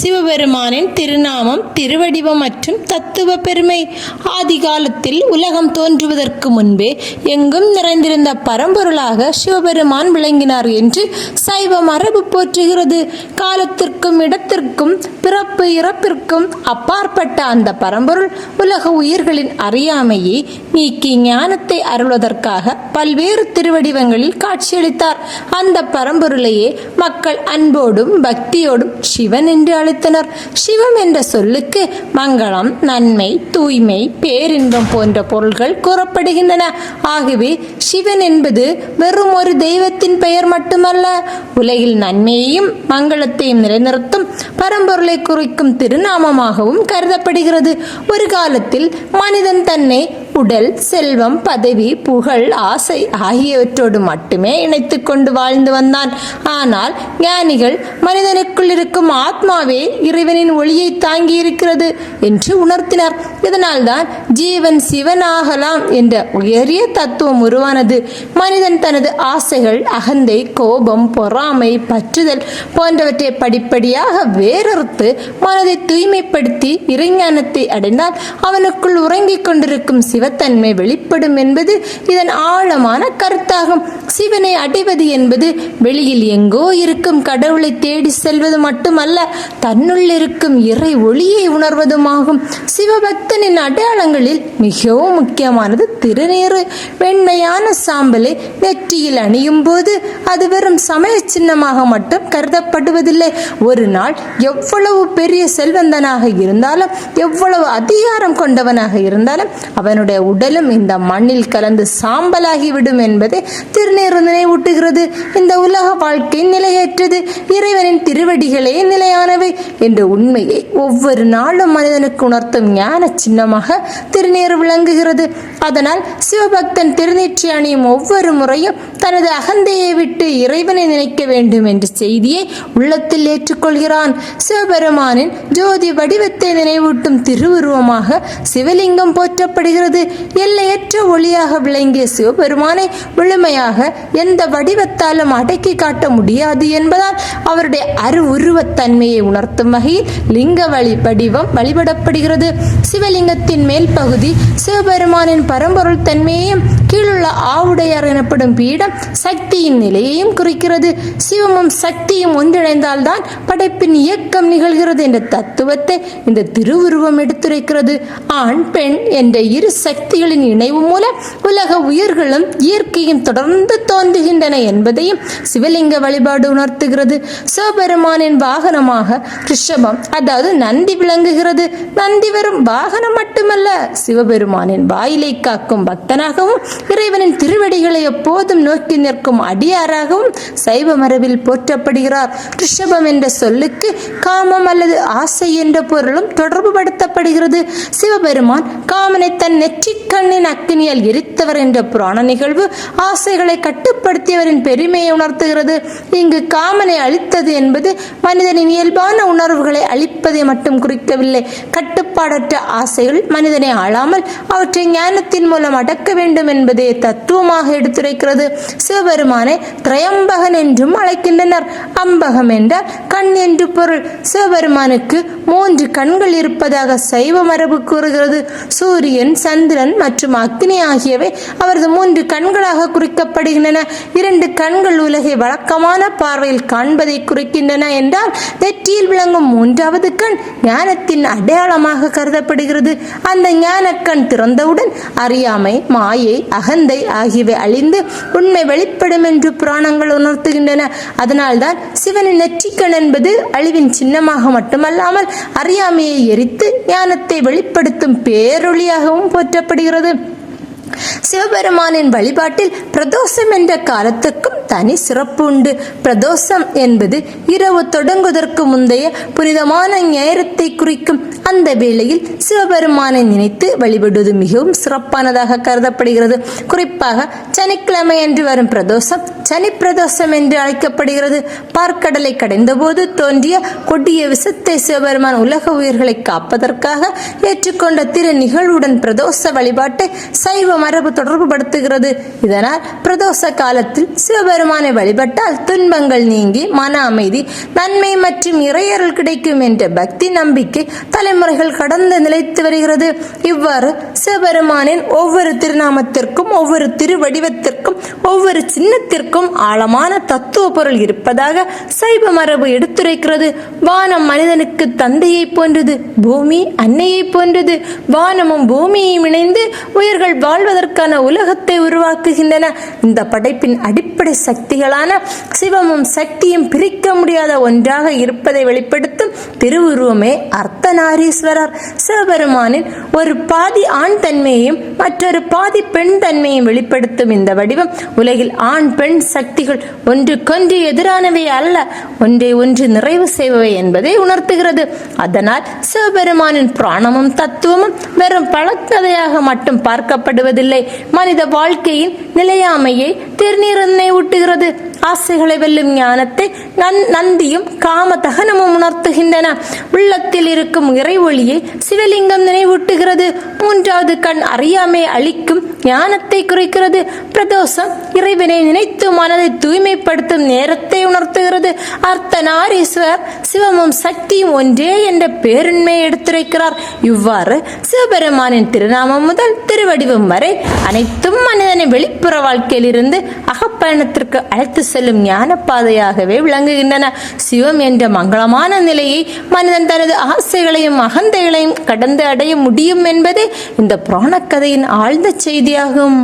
சிவபெருமானின் திருநாமம், திருவடிவம் மற்றும் தத்துவ பெருமை. ஆதி காலத்தில் உலகம் தோன்றுவதற்கு முன்பே எங்கும் நிறைந்திருந்த பரம்பொருளாக சிவபெருமான் விளங்கினார் என்று சைவ மரபு போற்றுகிறது. காலத்திற்கும் இடத்திற்கும் பிறப்பு இறப்பிற்கும் அப்பாற்பட்ட அந்த பரம்பொருள் உலக உயிர்களின் அறியாமையை நீக்கி ஞானத்தை அருள்வதற்காக பல்வேறு திருவடிவங்களில் காட்சியளித்தார். அந்த பரம்பொருளையே மக்கள் அன்போடும் பக்தியோடும் சிவன் என்று அழைத்தனர். சிவம் என்ற சொல்லுக்கு மங்களம், நன்மை, தூய்மை, பேரின்பம் போன்ற பொருள்கள் கூறப்படுகின்றன. ஆகவே சிவன் என்பது வெறும் ஒரு தெய்வத்தின் பெயர் மட்டுமல்ல, உலகில் நன்மையையும் மங்களத்தையும் நிலைநிறுத்தும் பரம்பொருளை குறிக்கும் திருநாமமாகவும் கருதப்படுகிறது. ஒரு காலத்தில் மனிதன் தன்னை உடல், செல்வம், பதவி, புகழ், ஆசை ஆகியவற்றோடு மட்டுமே இணைத்து கொண்டு வாழ்ந்து வந்தான். ஆனால் ஞானிகள் மனிதனுக்குள் இருக்கும் ஆத்மாவே இறைவனின் ஒளியை தாங்கி இருக்கிறது என்று உணர்த்தினர். இதனால்தான் ஜீவன் சிவனாகலாம் என்ற உயரிய தத்துவம் உருவானது. மனிதன் தனது ஆசைகள், அகந்தை, கோபம், பொறாமை, பற்றுதல் போன்றவற்றை படிப்படியாக வேறறுத்து மனதை தூய்மைப்படுத்தி இறைஞானத்தை அடைந்தால் அவனுக்குள் உறங்கிக் கொண்டிருக்கும் சிவத்தன்மை வெளிப்படும் என்பது இதன் ஆழமான கருத்தாகும். சிவனை அடைவது என்பது வெளியில் எங்கோ இருக்கும் கடவுளை தேடி செல்வது மட்டுமல்ல, தன்னுள் இருக்கும் இறை ஒளியை உணர்வதுமாகும். சிவபக்தனின் அடையாளங்களில் மிகவும் முக்கியமானது திருநீறு. வெண்மையான சாம்பலை நெற்றியில் அணியும் போது அது வெறும் சமய சின்னமாக மட்டும் கருதப்படுவதில்லை. ஒரு நாள் எவ்வளவு பெரிய செல்வந்தனாக இருந்தாலும், எவ்வளவு அதிகாரம் கொண்டவனாக இருந்தாலும் அவனுடைய உடலும் இந்த மண்ணில் கலந்து சாம்பலாகிவிடும் என்பதை திருநீறு நினைவூட்டுகிறது. இந்த உலக வாழ்க்கை நிலையற்றது, இறைவனின் திருவடிகளே நிலையானவை என்ற உண்மையை ஒவ்வொரு நாளும் மனிதனுக்கு உணர்த்தும் ஞான சின்னமாக திருநீறு விளங்குகிறது. அதனால் சிவபக்தன் திருநீற்றை அணியும் ஒவ்வொரு முறையும் தனது அகந்தையை விட்டு இறைவனை நினைக்க வேண்டும் என்ற செய்தியை உள்ளத்தில் ஏற்றுக்கொள்கிறான். சிவபெருமானின் ஜோதி வடிவத்தை நினைவூட்டும் திருவுருவமாக சிவலிங்கம் போற்றப்படுகிறது. எல்லையற்ற ஒளியாக விளங்கிய சிவபெருமானை முழுமையாக எந்த வடிவத்தாலும் அடக்கி காட்ட முடியாது என்பதால் அவருடைய அருவுருவத்தன்மையை உணர்த்தும் வகையில் லிங்க வடிவம் வழிபடப்படுகிறது. சிவலிங்கத்தின் மேல் பகுதி சிவபெருமானின் பரம்பொருள் தன்மையையும், கீழுள்ள ஆவுடையார் எனப்படும் பீடம் சக்தியின் நிலையையும் குறிக்கிறது. சிவமும் சக்தியும் ஒன்றிணைந்தால்தான் படைப்பின் இயக்கம் நிகழ்கிறது என்ற தத்துவத்தை இந்த திருவுருவம் எடுத்துரைக்கிறது. ஆண், பெண் என்ற இரு சக்திகளின் இணைவு மூலம் உலக உயிர்களும் இயற்கையும் தொடர்ந்து தோன்றுகின்றன என்பதையும் சிவலிங்க வழிபாடு உணர்த்துகிறது. சிவபெருமானின் வாகனமாக ரிஷபம், அதாவது நந்தி விளங்குகிறது. நந்தி வெறும் வாகனம் மட்டுமல்ல, சிவபெருமானின் வாயிலை காக்கும் பக்தனாகவும் இறைவனின் திருவடிகளை எப்போதும் நோக்கி நிற்கும் அடியாராகவும் சைவ மரபில் போற்றப்படுகிறார். ரிஷபம் என்ற சொல்லுக்கு காமம் அல்லது ஆசை என்ற பொருளும் தொடர்பு படுத்தப்படுகிறது. சிவபெருமான் காமனை தன் நெற்றிக் கண்ணின் அக்கினியால் எரித்தவர் என்ற புராண நிகழ்வு ஆசைகளை கட்டுப்படுத்தியவரின் பெருமையை உணர்த்துகிறது. இங்கு காமனை அழித்தது என்பது மனிதனின் இயல்பான உணர்வுகளை அழிப்பதை மட்டும் குறிக்கவில்லை. கட்டுப்பாடற்ற ஆசைகள் மனிதனை ஆளாமல் அவற்றை ஞானத்தின் மூலம் அடக்க வேண்டும் என்பதை தத்துவமாக எடுத்துரைக்கிறது. சிவபெருமானை திரையம்பகன் என்றும் அழைக்கின்றனர். அம்பகம் என்றால் கண் என்று பொருள். சிவபெருமானுக்கு 3 கண்கள் இருப்பதாக சைவ மரபு கூறுகிறது. சூரியன், சந்திரன் மற்றும் அக்னி ஆகியவை அவரது 3 கண்களாக குறிக்கப்படுகின்றன. 2 கண்கள் உலகை வழக்கமான பார்வையில் காண்பதை குறிக்கின்றன என்றால், நெற்றியில் விளங்கும் 3வது கண் ஞானத்தின் அடையாளமாக கருதப்படுகிறது. அந்த ஞான கண் திறந்தவுடன் அறியாமை, மாயை, அகந்தை ஆகியவை அழிந்து உண்மை வெளிப்படும் என்று புராணங்கள் உணர்த்துகின்றன. அதனால்தான் சிவனின் நெற்றிக்கண் என்பது அழிவின் சின்னமாக மட்டுமல்லாமல் அறியாமையை எரித்து ஞானத்தை வெளிப்படுத்தும் பேரொளியாகவும் போற்றப்படுகிறது. சிவபெருமானின் வழிபாட்டில் பிரதோஷம் என்ற காலத்துக்கும் தனி சிறப்பு உண்டு. பிரதோஷம் என்பது இரவு தொடங்குவதற்கு முந்தைய புனிதமான நேரத்தை குறிக்கும். அந்த வேளையில் சிவபெருமானை நினைத்து வழிபடுவது மிகவும் சிறப்பானதாக கருதப்படுகிறது. குறிப்பாக சனிக்கிழமை என்று வரும் பிரதோஷம் சனி பிரதோஷம் என்று அழைக்கப்படுகிறது. பார்க்கடலை கடைந்தபோது தோன்றிய கொடிய விஷத்தை சிவபெருமான் உலக உயிர்களை காப்பதற்காக ஏற்றுக்கொண்ட திரு நிகழ்வுடன் பிரதோஷ வழிபாட்டை சைவ மரபு தொடர்பு படுத்துகிறது. இதனால் பிரதோஷ காலத்தில் சிவபெருமானை வழிபட்டால் துன்பங்கள் நீங்கி மன அமைதி, நன்மை மற்றும் இறையருள் கிடைக்கும் என்ற பக்தி நம்பிக்கை தலைமுறைகள் கடந்து நிலைத்து வருகிறது. இவ்வாறு சிவபெருமானின் ஒவ்வொரு திருநாமத்திற்கும், ஒவ்வொரு திருவடிவத்திற்கும், ஒவ்வொரு சின்னத்திற்கும் ஆழமான தத்துவ பொருள் இருப்பதாக சைவ மரபு எடுத்துரைக்கிறது. வானம் மனிதனுக்கு தந்தையை போன்றது, பூமி அன்னையை போன்றது. வானமும் பூமியையும் இணைந்து உயிர்கள் வாழ்வதற்கான உலகத்தை உருவாக்குகின்றன. இந்த படைப்பின் அடிப்படை சக்திகளான சிவமும் சக்தியும் பிரிக்க முடியாத ஒன்றாக இருப்பதை வெளிப்படுத்தும் திருவுருவமே அர்த்தநாரீஸ்வரர். சிவபெருமானின் ஒரு பாதி ஆண் தன்மையையும் மற்றொரு பாதி பெண் தன்மையையும் வெளிப்படுத்தும் இந்த வடிவம் உலகில் ஆண் பெண் சக்திகள் ஒன்றுக்கொன்று எதிரானவை அல்ல, ஒன்றை ஒன்று நிறைவு செய்பவை என்பதை உணர்த்துகிறது. அதனால் சிவபெருமானின் பிராணமும் தத்துவமும் வெறும் பழக்கதையாக மட்டும் பார்க்கப்படுவதில்லை, மனித வாழ்க்கையின் நிலையாமையை திருநீரனை ஊட்டுகிறது. ஆசைகளை வெல்லும் ஞானத்தை நந்தியும் காம தகனமும் உணர்த்துகின்றன. உள்ளத்தில் இருக்கும் இறை ஒளியை சிவலிங்கம் நினைவூட்டுகிறது. மூன்றாவது கண் அறியாமை அளிக்கும் ஞானத்தை குறைக்கிறது. பிரதோஷம் இறைவனை நினைத்து மனதை தூய்மைப்படுத்தும் நேரத்தை உணர்த்துகிறது. அர்த்தநாரீஸ்வரர் சிவமும் சக்தியும் ஒன்றே என்ற பேருண்மையை எடுத்துரைக்கிறார். இவ்வாறு சிவபெருமானின் திருநாமம் முதல் திருவடிவம் வரை அனைத்தும் மனிதனை வெளிப்புற வாழ்க்கையில் இருந்து அகப்பயணத்திற்கு அழைத்து செல்லும் ஞான பாதையாகவே விளங்குகின்றன. சிவம் என்ற மங்களமான நிலையை மனிதன் தனது ஆசைகளையும் அகந்தைகளையும் கடந்து அடைய முடியும் என்பதே இந்த புராண கதையின் ஆழ்ந்த செய்தியாகும்.